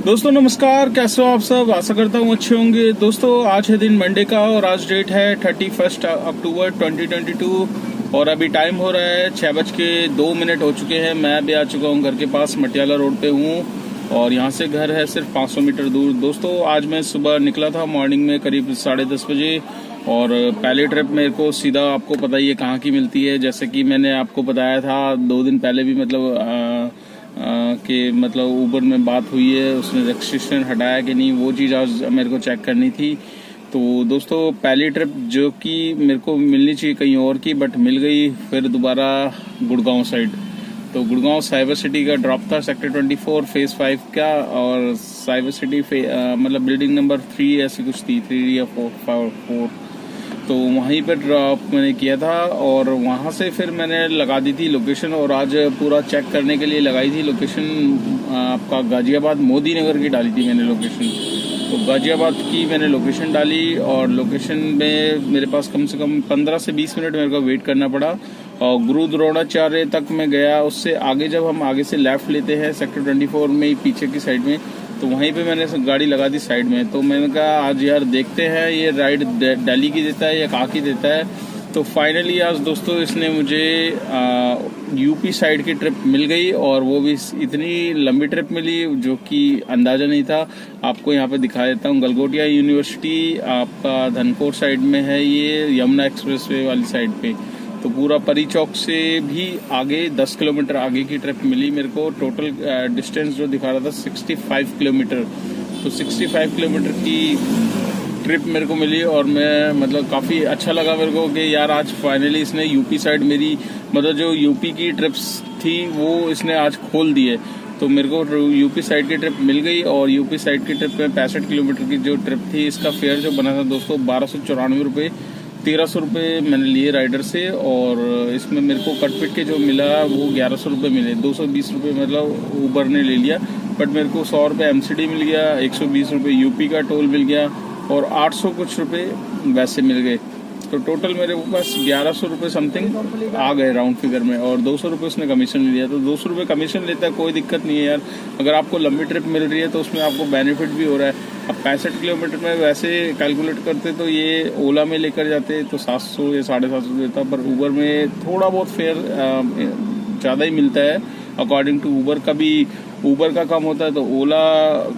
दोस्तों नमस्कार, कैसे हो आप सब। आशा करता हूँ अच्छे होंगे। दोस्तों आज है दिन मंडे का और आज डेट है 31 अक्टूबर 2022 और अभी टाइम हो रहा है 6:02 हो चुके हैं। मैं भी आ चुका हूँ घर के पास, मटियाला रोड पे हूँ और यहाँ से घर है सिर्फ 500 मीटर दूर। दोस्तों आज मैं सुबह निकला था मॉर्निंग में करीब 10:30 बजे और पहले ट्रिप मेरे को सीधा, आपको पता ही है कहाँ की मिलती है। जैसे कि मैंने आपको बताया था 2 दिन पहले भी, कि मतलब ऊबर में बात हुई है, उसने रेस्ट्रिक्शन हटाया कि नहीं, वो चीज़ आज मेरे को चेक करनी थी। तो दोस्तों पहली ट्रिप जो कि मेरे को मिलनी चाहिए कहीं और की, बट मिल गई फिर दोबारा गुड़गांव साइड। तो गुड़गांव साइबर सिटी का ड्रॉप था, सेक्टर 24 फेज 5 का, और साइबर सिटी मतलब बिल्डिंग नंबर 3 ऐसी कुछ थी, 3 या 4। तो वहीं पर ड्रॉप मैंने किया था और वहाँ से फिर मैंने लगा दी थी लोकेशन, और आज पूरा चेक करने के लिए लगाई थी लोकेशन। आपका गाजियाबाद मोदी नगर की डाली थी मैंने लोकेशन। तो गाजियाबाद की मैंने लोकेशन डाली और लोकेशन में मेरे पास कम से कम 15 से 20 मिनट मेरे को वेट करना पड़ा। और गुरु द्रोणाचार्य तक मैं गया। उससे आगे जब हम आगे से लेफ्ट लेते हैं सेक्टर 24 में ही पीछे की साइड में, तो वहीं पे मैंने गाड़ी लगा दी साइड में। तो मैंने कहा आज यार देखते हैं ये राइड दिल्ली की देता है या कहाँ की देता है। तो फाइनली आज दोस्तों इसने मुझे यूपी साइड की ट्रिप मिल गई, और वो भी इतनी लंबी ट्रिप मिली जो कि अंदाजा नहीं था। आपको यहाँ पे दिखा देता हूँ। गलगोटिया यूनिवर्सिटी आपका धनकोर साइड में है, ये यमुना एक्सप्रेसवे वाली साइड पे। तो पूरा परी चौक से भी आगे 10 किलोमीटर आगे की ट्रिप मिली मेरे को। टोटल डिस्टेंस जो दिखा रहा था 65 किलोमीटर। तो 65 किलोमीटर की ट्रिप मेरे को मिली और मैं मतलब काफ़ी अच्छा लगा मेरे को कि यार आज फाइनली इसने यूपी साइड मेरी मतलब जो यूपी की ट्रिप्स थी वो इसने आज खोल दी है। तो मेरे को यूपी साइड की ट्रिप मिल गई और यूपी साइड की ट्रिप में 65 किलोमीटर की जो ट्रिप थी, इसका फेयर जो बना था दोस्तों 1294 रुपये। 1300 रुपये मैंने लिए राइडर से, और इसमें मेरे को कटपिट के जो मिला वो 1100 रुपये मिले। 220 रुपये मतलब ऊबर ने ले लिया, बट मेरे को 100 रुपये एमसीडी मिल गया, 120 रुपये यूपी का टोल मिल गया और 800 कुछ रुपये वैसे मिल गए। तो टोटल मेरे पास 1100 रुपये समथिंग आ गए राउंड फिगर में, और 200 रुपये उसने कमीशन लिया। तो 200 रुपये कमीशन लेता है, कोई दिक्कत नहीं है यार। अगर आपको लंबी ट्रिप मिल रही है तो उसमें आपको बेनिफिट भी हो रहा है। अब 65 किलोमीटर में वैसे कैलकुलेट करते तो ये ओला में लेकर जाते तो 700 या 750 देता, पर ऊबर में थोड़ा बहुत फेयर ज़्यादा ही मिलता है अकॉर्डिंग टू ऊबर का भी। ऊबर का कम होता है तो ओला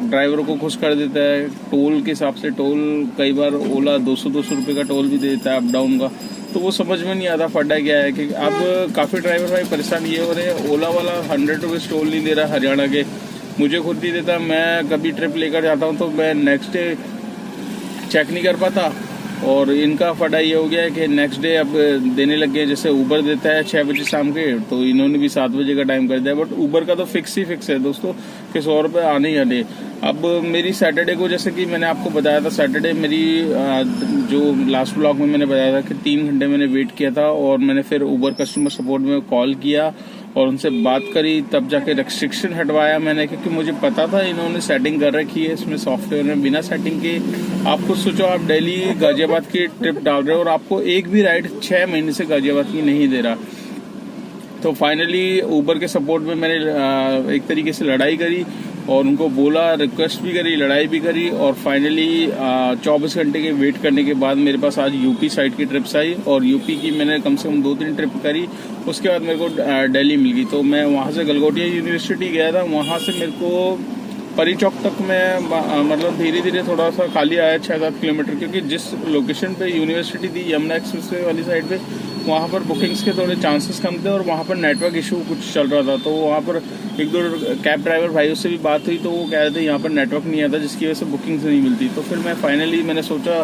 ड्राइवरों को खुश कर देता है। टोल के हिसाब से टोल कई बार ओला 200 रुपये का टोल भी दे देता है अप डाउन का। तो वो समझ में नहीं आता फड्डा क्या है कि अब काफ़ी ड्राइवर भाई परेशान ये हो रहे हैं, ओला वाला 100 रुपये टोल नहीं दे रहा हरियाणा के, मुझे खुद नहीं देता। मैं कभी ट्रिप लेकर जाता हूँ तो मैं नेक्स्ट डे चेक नहीं कर पाता, और इनका फटा ये हो गया है कि नेक्स्ट डे अब देने लग गए। जैसे ऊबर देता है 6 बजे शाम के, तो इन्होंने भी 7 बजे का टाइम कर दिया। बट ऊबर का तो फिक्स है दोस्तों कि 100 रुपये आने ही आने। अब मेरी सैटरडे को, जैसे कि मैंने आपको बताया था, सैटरडे मेरी जो लास्ट ब्लॉग में मैंने बताया था कि 3 घंटे मैंने वेट किया था, और मैंने फिर ऊबर कस्टमर सपोर्ट में कॉल किया और उनसे बात करी, तब जाके रेस्ट्रिक्शन हटवाया मैंने, क्योंकि मुझे पता था इन्होंने सेटिंग कर रखी है इसमें सॉफ्टवेयर में। बिना सेटिंग के आप खुद सोचो, आप दिल्ली गाजियाबाद की ट्रिप डाल रहे हो और आपको एक भी राइड 6 महीने से गाजियाबाद की नहीं दे रहा। तो फाइनली ऊबर के सपोर्ट में मैंने एक तरीके से लड़ाई करी और उनको बोला, रिक्वेस्ट भी करी, लड़ाई भी करी, और फाइनली 24 घंटे के वेट करने के बाद मेरे पास आज यूपी साइड की ट्रिप्स आई। और यूपी की मैंने कम से कम 2-3 ट्रिप करी, उसके बाद मेरे को दिल्ली मिल गई। तो मैं वहाँ से गलगोटिया यूनिवर्सिटी गया था, वहाँ से मेरे को परी चौक तक मैं मतलब धीरे धीरे थोड़ा सा खाली आया 6-7 किलोमीटर, क्योंकि जिस लोकेशन पे यूनिवर्सिटी थी यमुना एक्सप्रेसवे वाली साइड पे, वहाँ पर बुकिंग्स के थोड़े चांसेस कम थे और वहाँ पर नेटवर्क इशू कुछ चल रहा था। तो वहाँ पर 1-2 कैब ड्राइवर भाइयों से भी बात हुई, तो वो कह रहे थे यहाँ पर नेटवर्क नहीं आता, जिसकी वजह से बुकिंग्स नहीं मिलती। तो फिर मैं फाइनली मैंने सोचा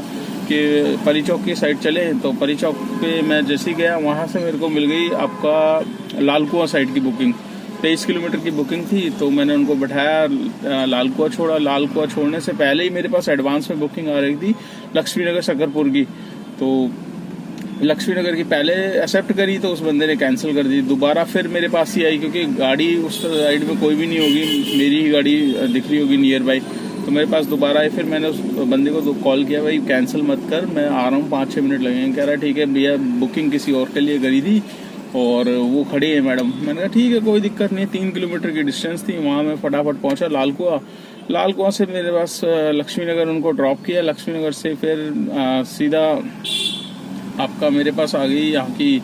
कि परी चौक की साइड चले। तो परी चौक पे मैं जैसे ही गया, वहाँ से मेरे को मिल गई आपका लाल कुआं साइड की बुकिंग। 23 किलोमीटर की बुकिंग थी, तो मैंने उनको बैठाया, लाल कुआं छोड़ा। लाल कुआं छोड़ने से पहले ही मेरे पास एडवांस में बुकिंग आ रही थी लक्ष्मी नगर शकरपुर की। तो लक्ष्मी नगर की पहले एक्सेप्ट करी तो उस बंदे ने कैंसिल कर दी। दोबारा फिर मेरे पास ही आई, क्योंकि गाड़ी उस साइड में कोई भी नहीं होगी, मेरी ही गाड़ी दिख रही होगी नियर बाई। तो मेरे पास दोबारा आई, फिर मैंने उस बंदे को कॉल किया, भाई कैंसिल मत कर, मैं आ रहा हूँ, 5-6 मिनट लगेंगे। कह रहा ठीक है भैया, बुकिंग किसी और के लिए करी थी और वो खड़ी है मैडम। मैंने कहा ठीक है कोई दिक्कत नहीं। 3 किलोमीटर की डिस्टेंस थी, वहाँ मैं फटाफट पहुँचा लाल कुआं। लाल कुआं से मेरे पास लक्ष्मी नगर उनको ड्रॉप किया, लक्ष्मी नगर से फिर सीधा आपका मेरे पास आ गई यहाँ की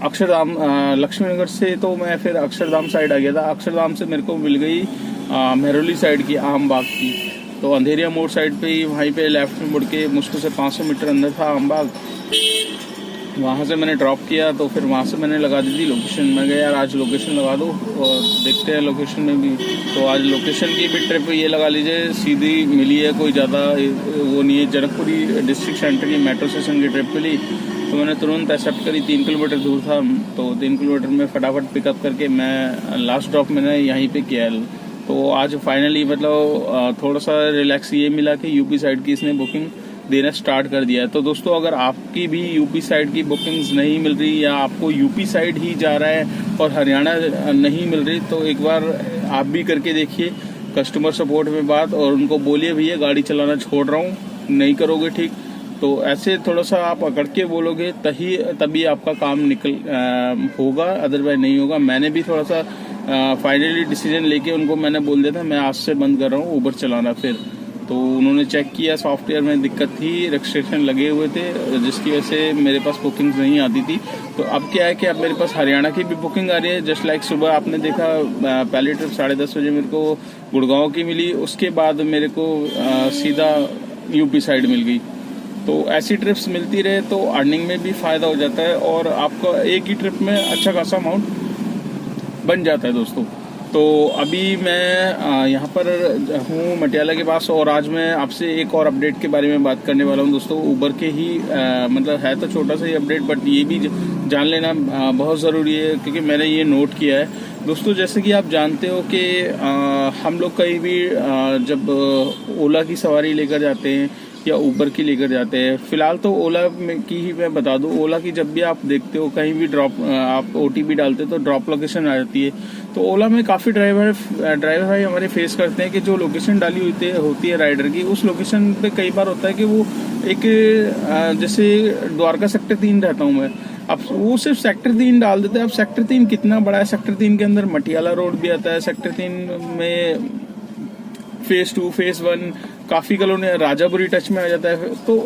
अक्षरधाम। लक्ष्मी नगर से तो मैं फिर अक्षरधाम साइड आ गया था। अक्षरधाम से मेरे को मिल गई मेहरौली साइड की आम बाग की। तो अंधेरिया मोड़ साइड पे ही वहीं पे लेफ्ट में मुड़ के मुश्किल से 500 मीटर अंदर था आम बाग। वहाँ से मैंने ड्रॉप किया तो फिर वहाँ से मैंने लगा दी थी लोकेशन। मैं गया यार आज लोकेशन लगा दो और देखते हैं लोकेशन में भी। तो आज लोकेशन की भी ट्रिप ये लगा लीजिए सीधी मिली है, कोई ज़्यादा वो नहीं है। जनकपुरी डिस्ट्रिक्ट सेंटर की मेट्रो स्टेशन की ट्रिप मिली तो मैंने तुरंत एक्सेप्ट करी। 3 किलोमीटर दूर था तो 3 किलोमीटर में फटाफट पिकअप करके मैं लास्ट ड्रॉप मैंने यहीं पे किया है। तो आज फाइनली मतलब थोड़ा सा रिलैक्स ये मिला कि यूपी साइड की इसने बुकिंग देना स्टार्ट कर दिया है। तो दोस्तों अगर आपकी भी यूपी साइड की बुकिंग्स नहीं मिल रही या आपको यूपी साइड ही जा रहा है और हरियाणा नहीं मिल रही तो एक बार आप भी करके देखिए कस्टमर सपोर्ट में बात, और उनको बोलिए भैया गाड़ी चलाना छोड़ रहा हूँ, नहीं करोगे ठीक। तो ऐसे थोड़ा सा आप अकड़ के बोलोगे तभी आपका काम निकल होगा, अदरवाइज नहीं होगा। मैंने भी थोड़ा सा फाइनली डिसीजन लेके उनको मैंने बोल दिया था मैं आज से बंद कर रहा हूँ ऊबर चलाना। फिर तो उन्होंने चेक किया सॉफ्टवेयर में दिक्कत थी, रजिस्ट्रेशन लगे हुए थे जिसकी वजह से मेरे पास बुकिंग्स नहीं आती थी। तो अब क्या है कि अब मेरे पास हरियाणा की भी बुकिंग आ रही है। जस्ट लाइक सुबह आपने देखा पहली ट्रिप 10:30 बजे मेरे को गुड़गांव की मिली, उसके बाद मेरे को सीधा यूपी साइड मिल गई। तो ऐसी ट्रिप्स मिलती रहे तो अर्निंग में भी फ़ायदा हो जाता है और आपका एक ही ट्रिप में अच्छा खासा अमाउंट बन जाता है दोस्तों। तो अभी मैं यहाँ पर हूँ मटियाला के पास और आज मैं आपसे एक और अपडेट के बारे में बात करने वाला हूँ दोस्तों। ऊबर के ही मतलब है तो छोटा सा ही अपडेट बट ये भी जान लेना बहुत ज़रूरी है क्योंकि मैंने ये नोट किया है दोस्तों। जैसे कि आप जानते हो कि हम लोग कहीं भी जब ओला की सवारी लेकर जाते हैं या ऊबर की लेकर जाते हैं, फिलहाल तो ओला की ही मैं बता दूं। ओला की जब भी आप देखते हो कहीं भी ड्रॉप आप OTP डालते हो तो ड्रॉप लोकेशन आ जाती है। तो ओला में काफ़ी ड्राइवर भाई हमारे फेस करते हैं कि जो लोकेशन डाली होती है राइडर की, उस लोकेशन पे कई बार होता है कि वो एक जैसे द्वारका सेक्टर 3 रहता हूँ मैं, अब वो सिर्फ सेक्टर 3 डाल देते हैं। अब सेक्टर 3 कितना बड़ा है, सेक्टर 3 के अंदर मटियाला रोड भी आता है, सेक्टर 3 में फेज 2 फेज 1 काफ़ी कॉलोनी राजापुरी टच में आ जाता है। तो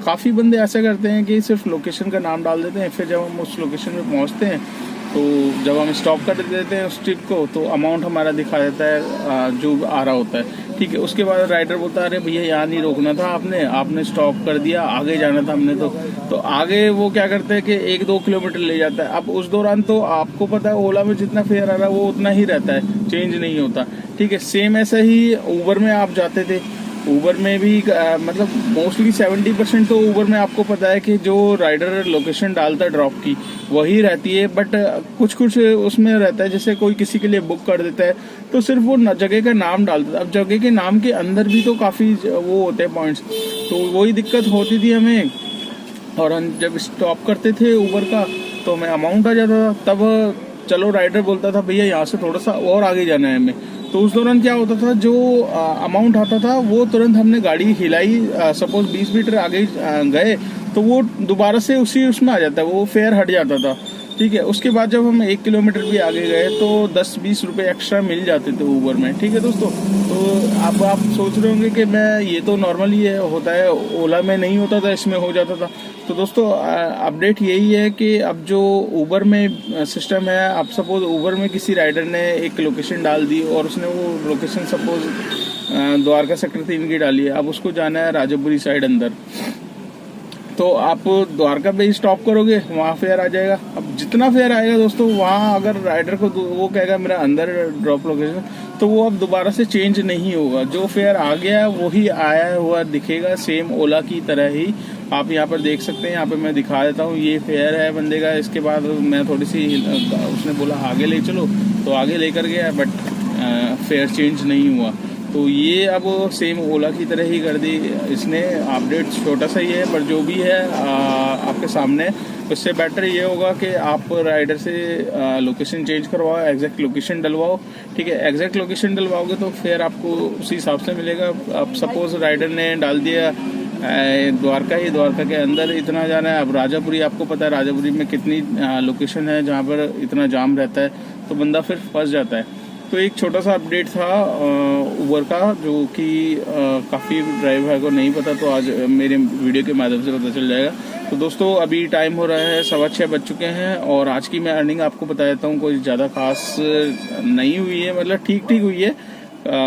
काफ़ी बंदे ऐसा करते हैं कि सिर्फ लोकेशन का नाम डाल देते हैं, फिर जब हम उस लोकेशन पे पहुंचते हैं तो जब हम स्टॉप कर देते हैं उस ट्रिप को तो अमाउंट हमारा दिखा देता है जो आ रहा होता है, ठीक है। उसके बाद राइडर बोलता है अरे भैया यहाँ नहीं रोकना था आपने स्टॉप कर दिया, आगे जाना था हमने। तो आगे वो क्या करते हैं कि 1-2 किलोमीटर ले जाता है। अब उस दौरान तो आपको पता है ओला में जितना फेयर आ रहा है वो उतना ही रहता है, चेंज नहीं होता, ठीक है। सेम ऐसा ही ऊबर में आप जाते थे, ऊबर में भी मतलब मोस्टली 70% तो ऊबर में आपको पता है कि जो राइडर लोकेशन डालता है ड्रॉप की वही रहती है, बट कुछ उसमें रहता है जैसे कोई किसी के लिए बुक कर देता है तो सिर्फ वो जगह का नाम डाल देता है। अब जगह के नाम के अंदर भी तो काफ़ी वो होते हैं पॉइंट्स, तो वही दिक्कत होती थी हमें। और हम जब स्टॉप करते थे ऊबर का तो हमें अमाउंट आ जाता था, तब चलो राइडर बोलता था भैया यहाँ से थोड़ा सा और आगे जाना है हमें। तो उस दौरान क्या होता था जो अमाउंट आता था वो तुरंत हमने गाड़ी हिलाई, सपोज 20 मीटर आगे गए तो वो दोबारा से उसमें आ जाता है, वो फेयर हट जाता था, ठीक है। उसके बाद जब हम 1 किलोमीटर भी आगे गए तो 10-20 रुपये एक्स्ट्रा मिल जाते थे ऊबर में, ठीक है दोस्तों। तो अब आप सोच रहे होंगे कि मैं ये तो नॉर्मली होता है, ओला में नहीं होता था, इसमें हो जाता था। तो दोस्तों अपडेट यही है कि अब जो ऊबर में सिस्टम है, अब सपोज ऊबर में किसी राइडर ने एक लोकेशन डाल दी और उसने वो लोकेशन सपोज द्वारका सेक्टर 3 की डाली है, अब उसको जाना है राजापुरी साइड अंदर, तो आप द्वारका पे ही स्टॉप करोगे, वहाँ फेयर आ जाएगा। अब जितना फेयर आएगा दोस्तों वहाँ अगर राइडर को वो कहेगा मेरा अंदर ड्रॉप लोकेशन, तो वो अब दोबारा से चेंज नहीं होगा, जो फेयर आ गया वही आया हुआ दिखेगा, सेम ओला की तरह ही। आप यहाँ पर देख सकते हैं, यहाँ पे मैं दिखा देता हूँ, ये फेयर है बंदे का। इसके बाद मैं थोड़ी सी उसने बोला आगे ले चलो तो आगे लेकर गया, बट फेयर चेंज नहीं हुआ। तो ये अब सेम ओला की तरह ही कर दी इसने। अपडेट छोटा सा ही है पर जो भी है आपके सामने, उससे बेटर ये होगा कि आप राइडर से लोकेशन चेंज करवाओ, एग्जैक्ट लोकेशन डलवाओ, ठीक है। एग्जैक्ट लोकेशन डलवाओगे तो फिर आपको उसी हिसाब से मिलेगा। अब सपोज राइडर ने डाल दिया द्वारका के अंदर इतना जाना है, अब राजापुरी आपको पता है राजापुरी में कितनी लोकेशन है जहाँ पर इतना जाम रहता है, तो बंदा फिर फंस जाता है। तो एक छोटा सा अपडेट था उबर का, जो कि काफ़ी ड्राइवर को नहीं पता, तो आज मेरे वीडियो के माध्यम से पता चल जाएगा। तो दोस्तों अभी टाइम हो रहा है 6:15 बज चुके हैं, और आज की मैं अर्निंग आपको बता देता हूँ। कोई ज़्यादा खास नहीं हुई है, मतलब ठीक ठीक हुई है,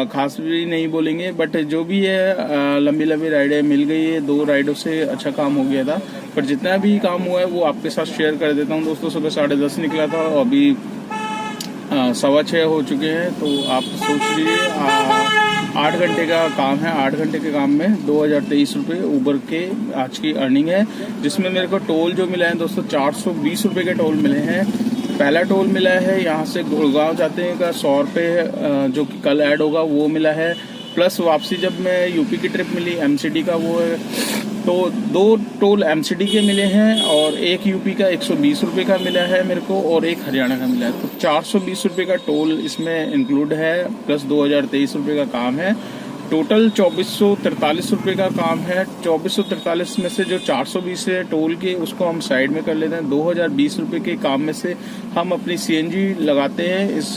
खास भी नहीं बोलेंगे, बट जो भी है लंबी लंबी राइडें मिल गई है। 2 राइडों से अच्छा काम हो गया था, पर जितना भी काम हुआ है वो आपके साथ शेयर कर देता हूँ। दोस्तों सुबह 10:30 निकला था और अभी 6:15 हो चुके हैं, तो आप सोच लीजिए 8 घंटे का काम है। 8 घंटे के काम में 2023 रुपये ऊबर के आज की अर्निंग है, जिसमें मेरे को टोल जो मिला है दोस्तों 420 रुपये के टोल मिले हैं। पहला टोल मिला है यहाँ से गुड़गांव जाते हैं का 100 रुपये, जो कि कल ऐड होगा वो मिला है, प्लस वापसी जब मैं यूपी की ट्रिप मिली एमसीडी का वो है, तो 2 टोल एमसीडी के मिले हैं और एक यूपी का 120 रुपये का मिला है मेरे को, और एक हरियाणा का मिला है। तो 420 रुपये का टोल इसमें इंक्लूड है, प्लस 2023 रुपये का काम है। टोटल 2443 रुपये का काम है। 2443 में से जो 420 है टोल के, उसको हम साइड में कर लेते हैं। 2020 रुपये के काम में से हम अपनी सीएनजी लगाते हैं। इस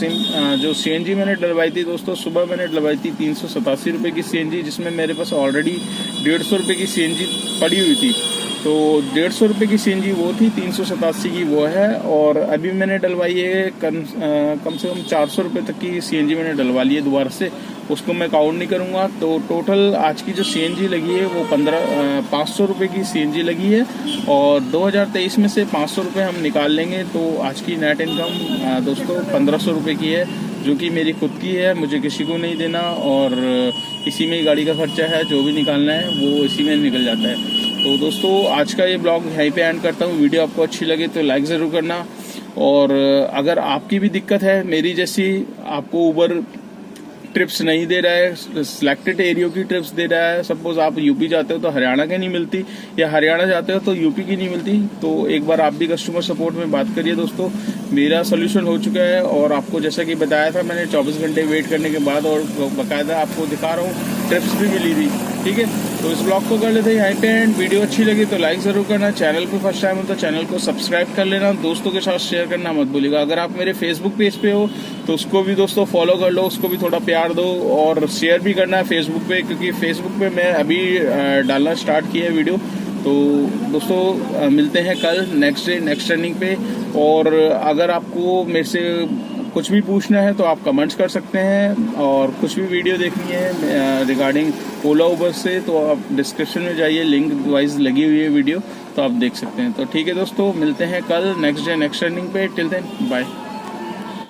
जो सीएनजी मैंने डलवाई थी दोस्तों, सुबह मैंने डलवाई थी 387 रुपये की सीएनजी, जिसमें मेरे पास ऑलरेडी 150 रुपये की सीएनजी पड़ी हुई थी। तो 150 रुपये की सीएनजी वो थी, 387 की वो है, और अभी मैंने डलवाई है कम से कम 400 रुपये तक की सीएनजी मैंने डलवा ली है दोबारा से, उसको मैं काउंट नहीं करूँगा। तो टोटल आज की जो सीएनजी लगी है वो 500 रुपये की सीएनजी लगी है, और 2023 में से 500 रुपये हम निकाल लेंगे, तो आज की नेट इनकम दोस्तों 1500 रुपये की है, जो कि मेरी खुद की है, मुझे किसी को नहीं देना, और इसी में ही गाड़ी का खर्चा है, जो भी निकालना है वो इसी में निकल जाता है। तो दोस्तों आज का ये ब्लॉग यहीं पे एंड करता हूँ। वीडियो आपको अच्छी लगे तो लाइक ज़रूर करना, और अगर आपकी भी दिक्कत है मेरी जैसी, आपको ऊबर ट्रिप्स नहीं दे रहा है, सिलेक्टेड एरियो की ट्रिप्स दे रहा है, सपोज आप यूपी जाते हो तो हरियाणा की नहीं मिलती, या हरियाणा जाते हो तो यूपी की नहीं मिलती, तो एक बार आप भी कस्टमर सपोर्ट में बात करिए दोस्तों। मेरा सोल्यूशन हो चुका है, और आपको जैसा कि बताया था मैंने 24 घंटे वेट करने के बाद, और बाकायदा आपको दिखा रहा हूँ ट्रिप्स भी मिली थी। ठीक है, तो इस ब्लॉग को कर लेते हैं यहाँ पे एंड। वीडियो अच्छी लगी तो लाइक ज़रूर करना, चैनल पे फर्स्ट टाइम हो तो चैनल को सब्सक्राइब कर लेना, दोस्तों के साथ शेयर करना मत भूलिएगा। अगर आप मेरे फेसबुक पेज पे हो तो उसको भी दोस्तों फॉलो कर लो, उसको भी थोड़ा प्यार दो, और शेयर भी करना है फेसबुक पे, क्योंकि फेसबुक पे मैं अभी डालना स्टार्ट किया है वीडियो। तो दोस्तों मिलते हैं कल नेक्स्ट डे नेक्स्ट रनिंग पे, और अगर आपको मेरे से कुछ भी पूछना है तो आप कमेंट्स कर सकते हैं, और कुछ भी वीडियो देखनी है रिगार्डिंग ओला उबर से तो आप डिस्क्रिप्शन में जाइए, लिंक वाइज लगी हुई है वीडियो, तो आप देख सकते हैं। तो ठीक है दोस्तों, मिलते हैं कल नेक्स्ट डे नेक्स्ट रनिंग पे। Till then bye.